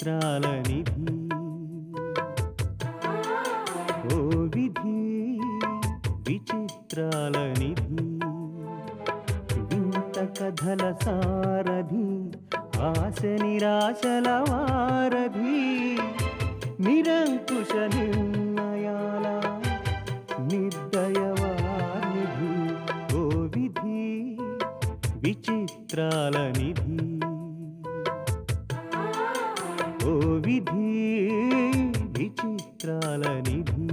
విచిత్రాల నిధి ఓ విధి విచిత్రాల నిధి వింత కథల సారథి ఆశ నిరాశల వారధి నిరంకుశ నిర్ణయాల నిర్దయవానిధి ఓ విధి విచిత్రాల నిధి ఓ విధి విచిత్రాల నిధి.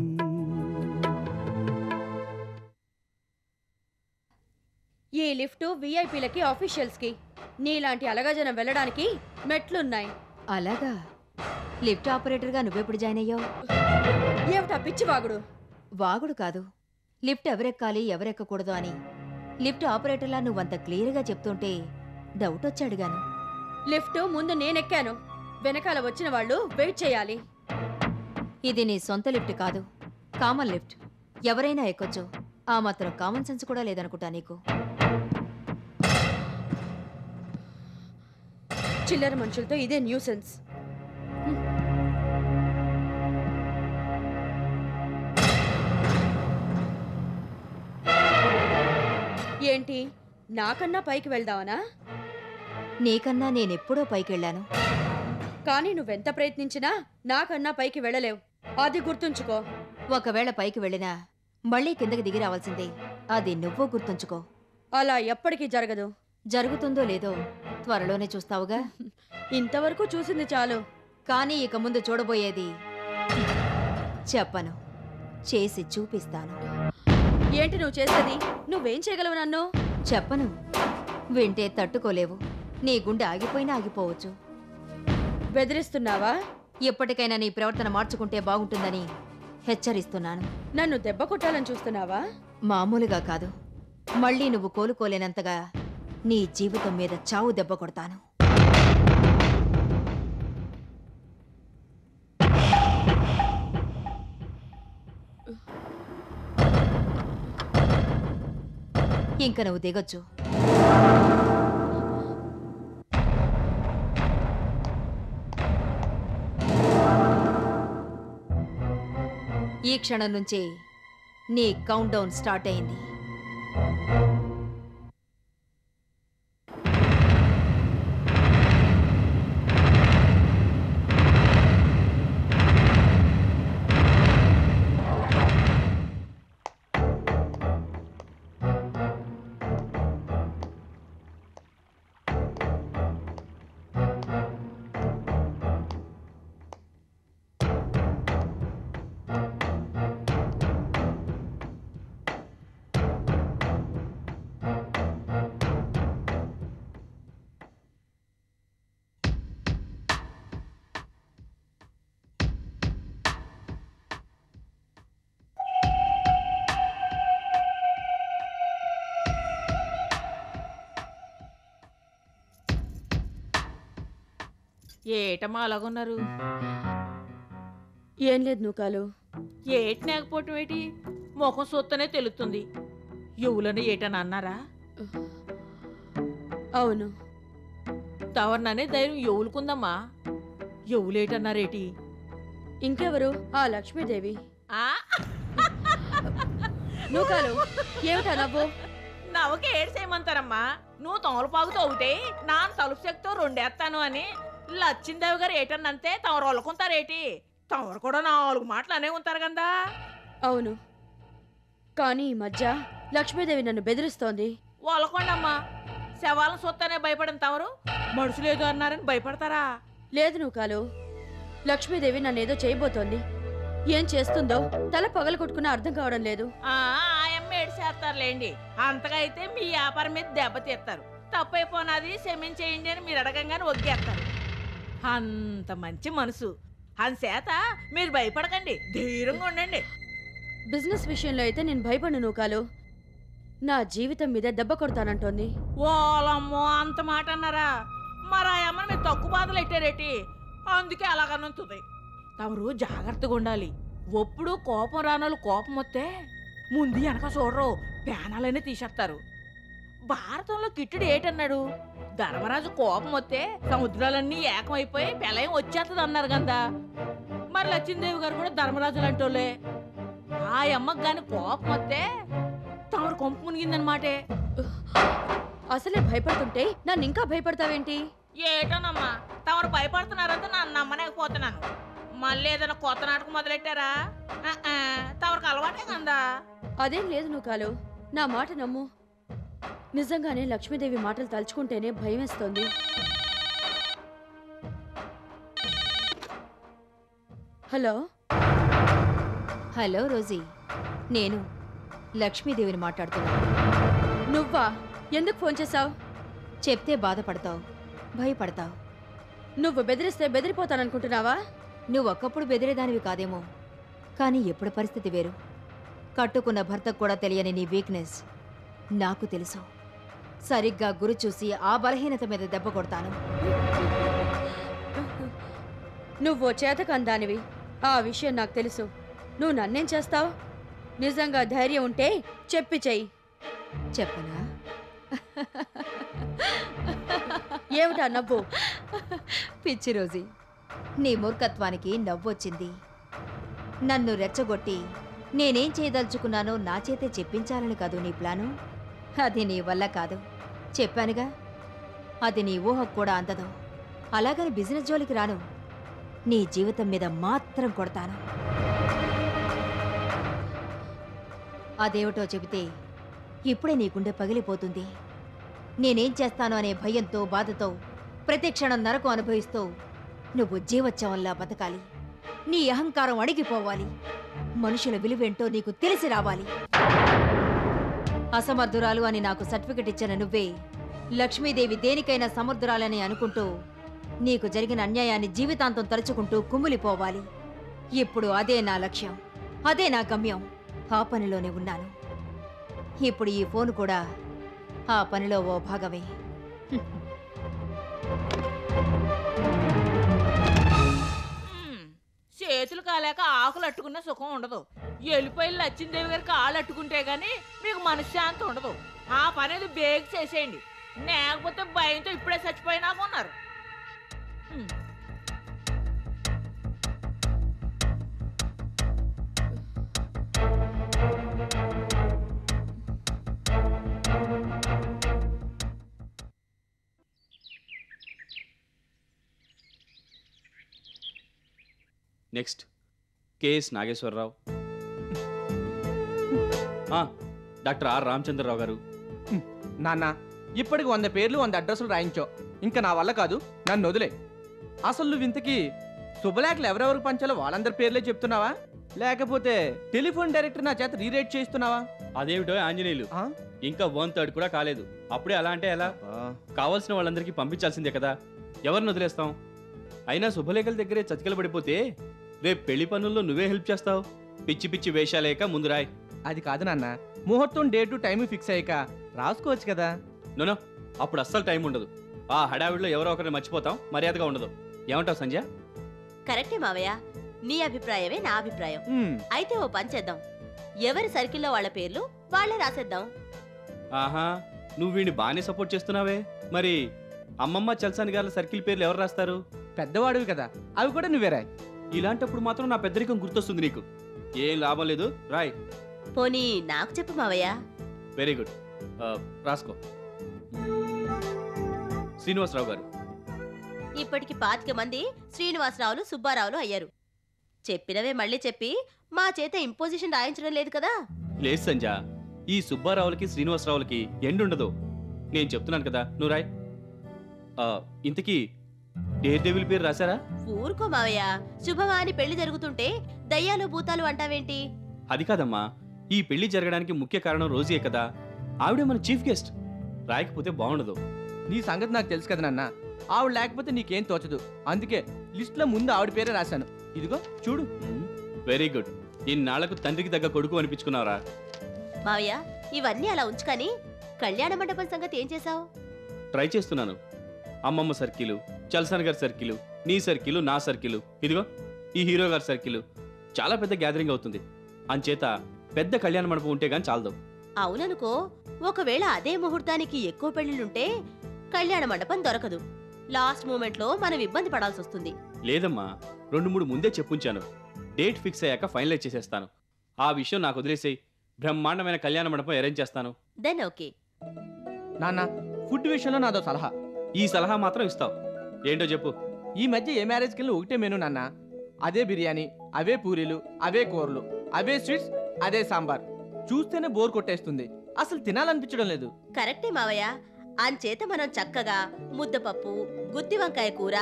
ఈ లిఫ్ట్ విఐపీలకి ఆఫీషియల్స్కి నీలాంటి అలగజనం వెళ్ళడానికి మెట్లున్నాయి. అలాగా? లిఫ్ట్ ఆపరేటర్గా నువ్వెప్పుడు జాయిన్ అయ్యావు? ఏమిటా పిచ్చి వాగుడు? వాగుడు కాదు, లిఫ్ట్ ఎవరెక్కాలి ఎవరెక్కకూడదు అని లిఫ్ట్ ఆపరేటర్లా నువ్వంత క్లియర్గా చెప్తుంటే డౌట్ వచ్చి అడిగాను. లిఫ్ట్ ముందు నేనెక్కాను, వెనకాల వచ్చిన వాళ్ళు వెయిట్ చేయాలి. ఇది నీ సొంత లిఫ్ట్ కాదు, కామన్ లిఫ్ట్. ఎవరైనా ఎక్కొచ్చు. ఆ మాత్రం కామన్ సెన్స్ కూడా లేదనుకుంటా నీకు. చిల్లర మనుషులతో ఇదే న్యూసెన్స్. ఏంటి, నాకన్నా పైకి వెళ్దావనా? నీకన్నా నేనెప్పుడో పైకెళ్ళాను. కానీ నువ్వెంత ప్రయత్నించినా నాకన్నా పైకి వెళ్ళలేవు, అది గుర్తుంచుకో. ఒకవేళ పైకి వెళ్ళినా మళ్ళీ కిందకి దిగి రావాల్సిందే, అది నువ్వు గుర్తుంచుకో. అలా ఎప్పటికీ జరగదు. జరుగుతుందో లేదో త్వరలోనే చూస్తావుగా. ఇంతవరకు చూసింది చాలు. కానీ ఇక ముందు చూడబోయేది చెప్పను, చేసి చూపిస్తాను. ఏంటి నువ్వు చేసేది? నువ్వేం చేయగలవు నన్ను? చెప్పను, వింటే తట్టుకోలేవు. నీ గుండె ఆగిపోయినా ఆగిపోవచ్చు. బెదిరిస్తున్నావా? ఎప్పటికైనా నీ ప్రవర్తన మార్చుకుంటే బాగుంటుందని హెచ్చరిస్తున్నాను. నన్ను దెబ్బ కొట్టాలని చూస్తున్నావా? మామూలుగా కాదు, మళ్ళీ నువ్వు కోలుకోలేనంతగా నీ జీవితం మీద చావు దెబ్బ కొడతాను. ఇంక నువ్వు దిగొచ్చు. ఈ క్షణం నుంచి నీ కౌంట్ డౌన్ స్టార్ట్ అయింది. ఏటమ్మా అలాగున్నారు? ఏం లేదు నూకాలు. ఏటి నేకపోవటం ఏంటి? ముఖం సొత్తనే తెలుస్తుంది. ఎవులని ఏటని అన్నారా? అవును. తవర్ననే ధైర్యం ఎవులుకుందమ్మా. ఎవులేటన్నారేటి? ఇంకెవరు? ఆ లక్ష్మీదేవి. నూకాలు, ఏమిటా నవ్వు? నవ్వకి ఏడ్చేయమంటారమ్మా. నువ్వు తోలపాగుతూ అవుతే నాన్న తలుపు శక్తితో రెండేస్తాను అని లచ్చిందేవి గారు ఏటన్నంతే తమరు వాళ్ళకుంటారేటి? తమరు కూడా 4 మాటలు అనే ఉంటారు కదా. అవును, కానీ ఈ మధ్య లక్ష్మీదేవి నన్ను బెదిరిస్తోంది. వాళ్ళకొండమ్మా, శవాలను సొత్తనే భయపడిన తమరు మనుషులేదో అన్నారని భయపడతారా? లేదు నూకాలు, లక్ష్మీదేవి నన్నేదో చేయబోతోంది. ఏం చేస్తుందో తల పగలు కొట్టుకున్నా అర్థం కావడం లేదు. ఆయమ్మ ఏడ్చేస్తారులేండి. అంతగా అయితే మీ వ్యాపారం మీద దెబ్బతీస్తారు. తప్పైపోనాది క్షమించేయండి అని మీరు అడగంగానే ఒగ్గేస్తారు. అంత మంచి మనసు. అంచేత మీరు భయపడకండి, ధైర్యంగా ఉండండి. బిజినెస్ విషయంలో అయితే నేను భయపడిన నూకాలు, నా జీవితం మీద దెబ్బ కొడతానంటోంది. ఓలమ్మో, అంత మాట అన్నారా? మరి ఆ అమ్మని మీరు తక్కువ బాధలు ఎట్టారేటి? అందుకే అలాగనుంటుంది. తమరు జాగ్రత్తగా ఉండాలి. ఒప్పుడు కోపం రానోళ్ళు కోపం వస్తే ముందు వెనక చూడరు, ప్రాణాలనే తీసేస్తారు. భారతంలో కిట్టుడు ఏటన్నాడు? ధర్మరాజు కోపం వస్తే సముద్రాలన్నీ ఏకమైపోయి ప్రళయం వచ్చేస్తుంది అన్నారు కదా. మరి లక్ష్మీదేవి గారు కూడా ధర్మరాజు లాంటోళ్ళే. ఆ అమ్మకి గాని కోపం వస్తే తమరు కొంపు మునిగిందనమాటే. అసలే భయపడుతుంటే నన్ను ఇంకా భయపడతావేంటి? ఏటోనమ్మా, తమరు భయపడుతున్నారంటే నన్ను నమ్మలేకపోతున్నాను. మళ్ళీ ఏదైనా కొత్త నాటకం మొదలెట్టారా? తమరికి అలవాటే కదా. అదేం లేదు నూకాలు, నా మాట నమ్ము. నిజంగానే లక్ష్మీదేవి మాటలు తలుచుకుంటేనే భయం వేస్తోంది. హలో హలో రోజీ, నేను లక్ష్మీదేవిని మాట్లాడుతున్నాను. నువ్వా? ఎందుకు ఫోన్ చేశావు? చెప్తే బాధపడతావు, భయపడతావు. నువ్వు బెదిరిస్తే బెదిరిపోతాననుకుంటున్నావా? నువ్వు ఒక్కప్పుడు బెదిరేదానివి కాదేమో, కానీ ఎప్పుడు పరిస్థితి వేరు. కట్టుకున్న భర్తకు కూడా తెలియని నీ వీక్నెస్ నాకు తెలుసు. సరిగ్గా గురి చూసి ఆ బలహీనత మీద దెబ్బ కొడతాను. నువ్వు చేతకందానివి, ఆ విషయం నాకు తెలుసు. నువ్వు నన్నేం చేస్తావు? నిజంగా ధైర్యం ఉంటే చెప్పి చెయ్యి. చెప్పనా? ఏమిటా నవ్వు? పిచ్చి రోజీ, నీ మూర్ఖత్వానికి నవ్వొచ్చింది. నన్ను రెచ్చగొట్టి నేనేం చేయదలుచుకున్నానో నా చేతే చెప్పించాలని కాదు నీ ప్లాను. అది నీ వల్ల కాదు, చెప్పానుగా. అది నీ ఊహకు కూడా అందదు. అలాగని బిజినెస్ జోలికి రాను, నీ జీవితం మీద మాత్రం కొడతాను. అదేమిటో చెబితే ఇప్పుడే నీ గుండె పగిలిపోతుంది. నేనేం చేస్తానో అనే భయంతో, బాధతో ప్రతి క్షణం నరకం అనుభవిస్తూ నువ్వు జీవోత్సవంలా బతకాలి. నీ అహంకారం అణిగిపోవాలి. మనుషుల విలువేంటో నీకు తెలిసి రావాలి. అసమర్థురాలు అని నాకు సర్టిఫికెట్ ఇచ్చిన నువ్వే లక్ష్మీదేవి దేనికైనా సమర్థురాలని అనుకుంటూ నీకు జరిగిన అన్యాయాన్ని జీవితాంతం తలుచుకుంటూ కుమ్ములిపోవాలి. ఇప్పుడు అదే నా లక్ష్యం, అదే నా గమ్యం. ఆ పనిలోనే ఉన్నాను. ఇప్పుడు ఈ ఫోన్ కూడా ఆ పనిలో ఓ భాగమే. చేతులు కాలేక ఆకులు అట్టుకున్న సుఖం ఉండదు. వెళ్ళిపోయి లక్ష్మీదేవి గారికి ఆళ్ళు అట్టుకుంటే గానీ మీకు మనశ్శాంతి ఉండదు. ఆ పనేది బేగ్ చేసేయండి, లేకపోతే భయంతో ఇప్పుడే చచ్చిపోయినాకున్నారు. Next KS Nageswara Rao, doctor R Ramachandra Rao గారు. నాన్న, ఇప్పటికి 100 పేర్లు 100 అడ్రస్లు రాయించో. ఇంకా నా వల్ల కాదు, నన్ను వదిలే. అసలు నువ్వు ఇంతకీ శుభలేఖలు ఎవరెవరికి పంచాలో వాళ్ళందరి పేర్లే చెప్తున్నావా, లేకపోతే టెలిఫోన్ డైరెక్టర్ నా చేత రీరేట్ చేస్తున్నావా? అదేమిటో ఆంజనేయులు, ఇంకా 1/3 కూడా కాలేదు, అప్పుడే అలా అంటే ఎలా? కావాల్సిన వాళ్ళందరికీ పంపించాల్సిందే కదా, ఎవరిని వదిలేస్తాం? అయినా శుభలేఖల దగ్గరే చతికిల పడిపోతే రేపు పెళ్లి పనుల్లో నువ్వే హెల్ప్ చేస్తావు. పిచ్చి పిచ్చి వేషాలేక ముందు రాయ్. అది కాదు నాన్న, ముహూర్తం డేటు టైం ఫిక్స్ అయ్యాక రాసుకోవచ్చు కదా. నోనో, అప్పుడు అస్సలు టైం ఉండదు. ఆ హడావిడిలో ఎవరో ఒకరిని మర్చిపోతాం, మర్యాదగా ఉండదు. ఏమంటావు సంధ్య? కరెక్టే మావయ్య, నీ అభిప్రాయమే నా అభిప్రాయం. అయితే ఓ పని చేద్దాం, ఎవరి సర్కిల్లో వాళ్ళ పేర్లు వాళ్ళే రాసేద్దాం. ఆహా, నువ్వు వీడిని బాగానే సపోర్ట్ చేస్తున్నావే. మరి అమ్మమ్మ చల్సాని గారి సర్కిల్ పేర్లు ఎవరు రాస్తారు? పెద్దవాడివి కదా, అవి కూడా నువ్వే రాయ్. ఇలాంటప్పుడు మాత్రం నా పెద్దరికం గుర్తొస్తుంది నీకు. ఏం లాభం లేదు, రాయ్. పోనీ నాకు చెప్పు మావయ్య. వెరీ గుడ్, రాసుకో. శ్రీనివాసరావు గారు. ఇప్పటికి 25 మంది శ్రీనివాసరావులు, సుబ్బారావులు అయ్యారు. చెప్పినవే మళ్ళీ చెప్పి మా చేత ఇంపోజిషన్ రాయించడం లేదు కదా. లేదు సంజ, ఈ సుబ్బారావులకి శ్రీనివాసరావులకి ఎండుండదు. నేను చెప్తున్నాను కదా, నువ్వు రాయ్. ఇంతకీ డేర్ డెవిల్ పేరు రాశారా? ఊరుకో మావయ్య, శుభమాని పెళ్లి జరుగుతుంటే దయ్యాలు భూతాలు అంటావేంటి? అది కాదమ్మా, ఈ పెళ్లి జరగడానికి ముఖ్య కారణం రోజే కదా, ఆవిడే మన చీఫ్ గెస్ట్. రాయకపోతే బాగుండదు. నీ సంగతి నాకు తెలుసు కదా నాన్న, ఆవిడ లేకపోతే నీకేం తోచదు. అందుకే లిస్ట్ లో ముందు ఆవిడ పేరే రాశాను. ఇదిగో చూడు. వెరీ గుడ్, ఇన్నాళ్లకు తండ్రికి తగ్గ కొడుకు అనిపించుకున్నావురా. మావయ్య, ఇవన్నీ అలా ఉంచుకొని కళ్యాణ మండపం సంగతి ఏం చేశావు? ట్రై చేస్తున్నాను. అమ్మమ్మ సర్కిలు, చల్సాన్ గారి సర్కిలు, నీ సర్కిలు, నా సర్కిలు, ఇదిగో ఈ హీరో గారి సర్కిలు. చాలా పెద్ద గ్యాదరింగ్ అవుతుంది. అంచేత పెద్ద కళ్యాణ మండపం ఉంటే గాని చాలదు. అవుననుకో, ఒకవేళ అదే ముహూర్తానికి ఎక్కువ పెళ్లిళ్ళుంటే కళ్యాణ మండపం దొరకదు. లాస్ట్ మూమెంట్ లో మనం ఇబ్బంది పడాల్సి వస్తుంది. లేదమ్మా, 2-3 ముందే చెప్పుంచాను. డేట్ ఫిక్స్ అయ్యాక ఫైనలైజ్ చేసేస్తాను. ఆ విషయం నాకు వదిలేసేయి. బ్రహ్మాండమైన కళ్యాణ మండపం అరేంజ్ చేస్తాను. Then okay. నాన్న, ఫుడ్ విషయంలో నాదో సలహా. ఈ సలహా మాత్రం ఇస్తావు? ఏంటో చెప్పు. ఈ మధ్య ఏ మ్యారేజ్కి వెళ్ళి ఒకటే మెనూ నాన్న. అదే బిర్యానీ, అవే పూరీలు, అవే కూరలు, అవే స్వీట్స్, అదే సాంబార్. చూస్తేనే బోర్ కొట్టేస్తుంది. అసలు తినాలనిపించడం లేదు. కరెక్టే మావయ్య. అంచేత మనం చక్కగా ముద్దపప్పు, గుత్తి వంకాయ కూర,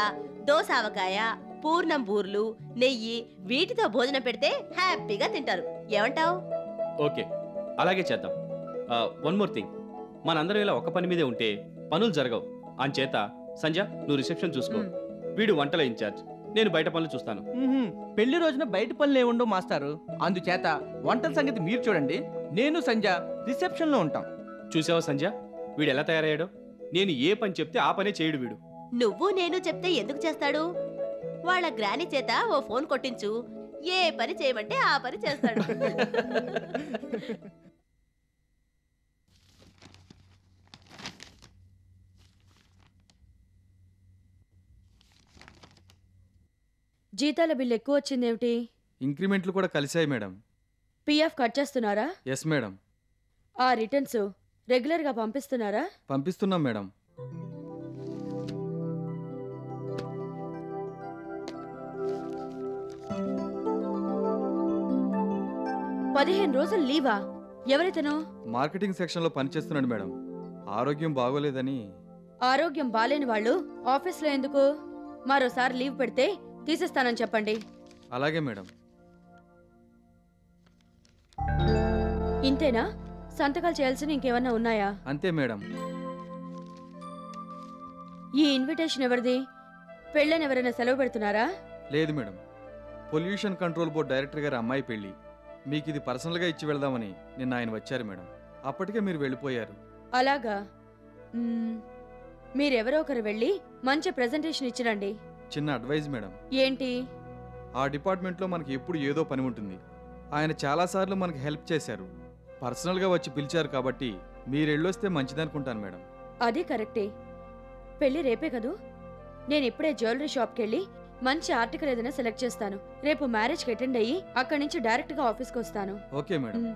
దోసావకాయ, పూర్ణం బూర్లు, నెయ్యి వీటితో భోజనం పెడితే హ్యాపీగా తింటారు. ఏమంటావు? ఓకే, అలాగే చేద్దాం. వన్ మోర్ థింగ్, మనందరం ఇలా ఒక్క పని మీదే ఉంటే పనులు జరగవు. అంచేత సంజ, నువ్వు రిసెప్షన్ చూసుకో. వీడు వంటల ఇన్ఛార్జ్, నేను బయట పనులు చూస్తాను. పెళ్లి రోజున బయట పనులు ఏముండవు మాస్టారు. అందుచేత వంటల సంగతి మీరు చూడండి. నేను సంజ రిసెప్షన్ లో ఉంటాం. చూసావా సంజ, వీడు ఎలా తయారయ్యాడో? నేను ఏ పని చెప్తే ఆ పనే చేయడు వీడు. నువ్వు నేను చెప్తే ఎందుకు చేస్తాడు? వాళ్ళ గ్రాని చేత ఓ ఫోన్ కొట్టించు, ఏ పని చేయమంటే ఆ పని చేస్తాడు. జీతాల బిల్లు ఎక్కువ వచ్చిందేమిటి? ఇంక్రిమెంట్లు కూడా కలిశాయి మేడం. పిఎఫ్ కట్ చేస్తున్నారా? Yes madam. ఆ రిటర్న్స్ రెగ్యులర్గా పంపిస్తున్నారా? పంపిస్తున్నాం మేడం. పదిహేను రోజులు లీవా? ఎవరితను? మార్కెటింగ్ సెక్షన్లో పనిచేస్తున్నాడు మేడం. ఆరోగ్యం బాగోలేదని. ఆరోగ్యం బాలేని వాళ్ళు ఆఫీస్లో ఎందుకు? మరోసారి లీవ్ పెడితే తీసేస్తానని చెప్పండి. అలాగే మేడం. ఇంతేనా? సంతకాలు చేయాల్సిన ఇంకేమన్నా ఉన్నాయా? అంతే మేడం. ఈ ఇన్విటేషన్ ఎవరిది? పెళ్ళని ఎవరైనా సెలవు పెడుతున్నారా? లేదు madam, pollution control board director గారి అమ్మాయి పెళ్లి. మీకు ఇది పర్సనల్గా ఇచ్చి వెళ్దామని నిన్న ఆయన వచ్చారు మేడం. అప్పటికే మీరు వెళ్ళిపోయారు. అలాగా. మీరెవరో ఒకరు వెళ్ళి మంచి ప్రెజెంటేషన్ ఇచ్చిరండి. చిన్న అడ్వైజ్ మేడం. ఏంటి? ఆ డిపార్ట్మెంట్లో మనకి ఎప్పుడు ఏదో పని ఉంటుంది. ఆయన చాలాసార్లు మనకి హెల్ప్ చేశారు. పర్సనల్గా వచ్చి పిలిచారు కాబట్టి మీరు వెళ్ళొస్తే మంచిదనుకుంటాను మేడం. అది కరెక్టే. పెళ్లి రేపే కదూ? నేను ఇప్పుడే జ్యువెలరీ షాప్కి వెళ్ళి మంచి ఆర్టికల్ ఏదైనా సెలెక్ట్ చేస్తాను. రేపు మ్యారేజ్కి అటెండ్ అయ్యి అక్కడి నుంచి డైరెక్ట్గా ఆఫీస్కి వస్తాను. Okay madam.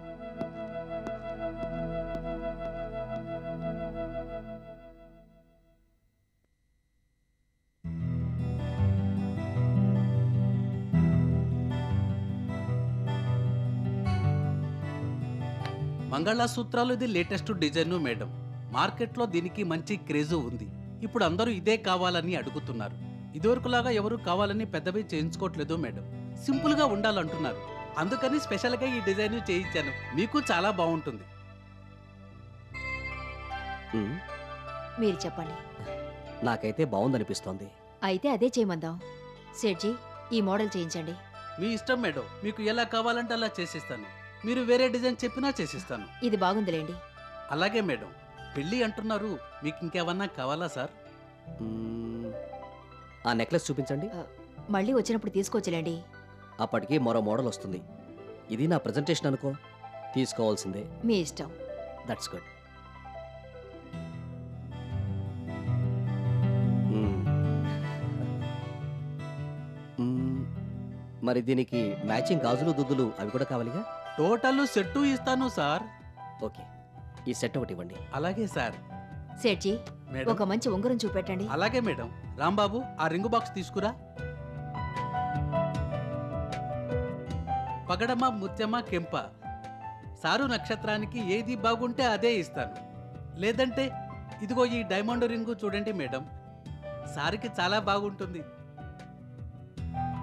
మంగళసూత్రాలు ఇది లేటెస్ట్ డిజైన్ మేడం. మార్కెట్లో దీనికి మంచి క్రేజ్ ఉంది. ఇప్పుడు అందరూ ఇదే కావాలని అడుగుతున్నారు. ఇదివరకులాగా ఎవరు కావాలని పెద్దవి చేయించుకోవట్లేదు మేడం. సింపుల్ గా ఉండాలంటున్నారు. అందుకని స్పెషల్ గా ఈ డిజైన్ చేయించాను. మీకు చాలా బాగుంటుంది. మీరు చెప్పండి. నాకైతే బాగుందనిపిస్తోంది. అయితే అదే చేయమందాం. సేట్జీ, ఈ మోడల్ చేయించండి. మీ ఇష్టం మేడం. మీకు ఎలా కావాలంటే అలా చేసిస్తాను. మీరు వేరే డిజైన్ చెప్పినా చేసిస్తాను. ఇది బాగుందిలేండి. అలాగే మేడం. పెళ్ళి అంటున్నారు, మీకు ఇంకేమన్నా కావాలా సార్? ఆ నెక్లెస్ చూపించండి. మళ్ళీ వచ్చినప్పుడు తీసుకొచ్చులేండి. అప్పటికి మరో మోడల్ వస్తుంది. ఇది నా ప్రెజెంటేషన్ అనుకో, తీసుకోవాల్సిందే. మీ ఇష్టం. That's good. మరి దీనికి మ్యాచింగ్ గాజులు దుద్దులు అవి కూడా కావాలిగా? టోటల్ సెట్టు ఇస్తాను సార్. ఓకే, ఈ సెట్ ఒకటి ఇవ్వండి. అలాగే సార్. సేట్జీ, మేడం. ఒక మంచి ఉంగరం చూపెట్టండి. అలాగే మేడం. రాంబాబు, ఆ రింగు బాక్స్ తీసుకురా. పగడమ, ముత్యమ, కెంప, సారు నక్షత్రానికి ఏది బాగుంటే అదే ఇస్తాను. లేదంటే ఇదిగో ఈ డైమండ్ రింగు చూడండి మేడం, సారికి చాలా బాగుంటుంది.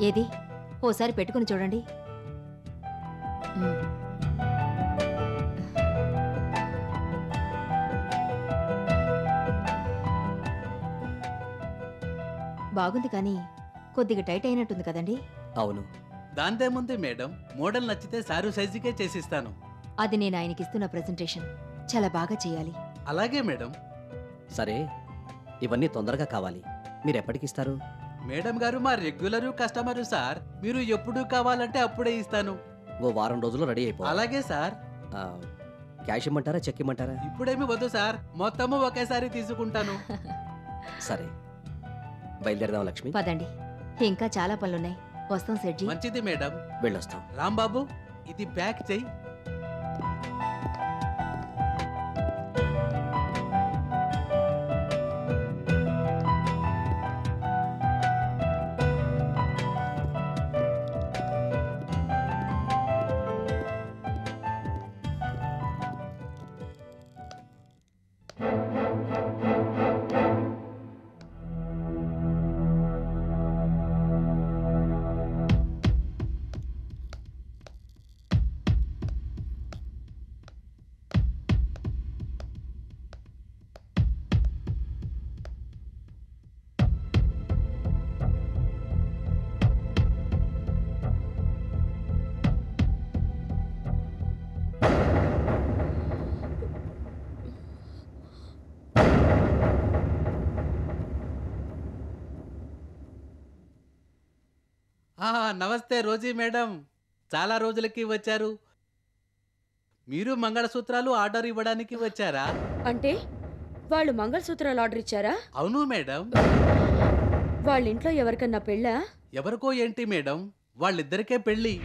ఏది? ఓసారి పెట్టుకుని చూడండి. బాగుంది, కానీ కొద్దిగా టైట్ అయినట్టుంది కదండి? అవును. దాందేముంది మేడం, మోడల్ నచ్చితే సారు సైజుకే చేసిస్తాను. అది నేను ఆయనకి ఇస్తున్న ప్రెజెంటేషన్ చాలా బాగా చేయాలి. అలాగే మేడం. సరే, ఇవన్నీ తొందరగా కావాలి. మీరు ఎప్పటికిస్తారు? మేడం గారు మా రెగ్యులర్ కస్టమరు సార్. మీరు ఎప్పుడు కావాలంటే అప్పుడే ఇస్తాను. ఓ వారం రోజుల్లో రెడీ అయిపో. అలాగే సార్. క్యాష్ ఇమ్మంటారా, చెక్ ఇమ్మంటారా? ఇప్పుడేమి వద్దు సార్, మొత్తము ఒకేసారి తీసుకుంటాను. సరే బయలుదేరదాం లక్ష్మి. పదండి, ఇంకా చాలా పనులున్నాయి. వస్తాం సెడ్జీ. మంచిది మేడం. వెళ్ళొస్తాం. రాంబాబు ఇది ప్యాక్ చెయ్యి. నమస్తే రోజీ మేడం, చాలా రోజులకి వచ్చారు. మీరు మంగళసూత్రాలు ఆర్డర్ ఇవ్వడానికి వచ్చారా? అంటే వాళ్ళు మంగళసూత్రాలు ఆర్డర్ ఇచ్చారా? అవును మేడం. వాళ్ళ ఇంట్లో ఎవరికన్నా పెళ్ళా? ఎవరికో ఏంటి మేడం, వాళ్ళిద్దరికే పెళ్ళి.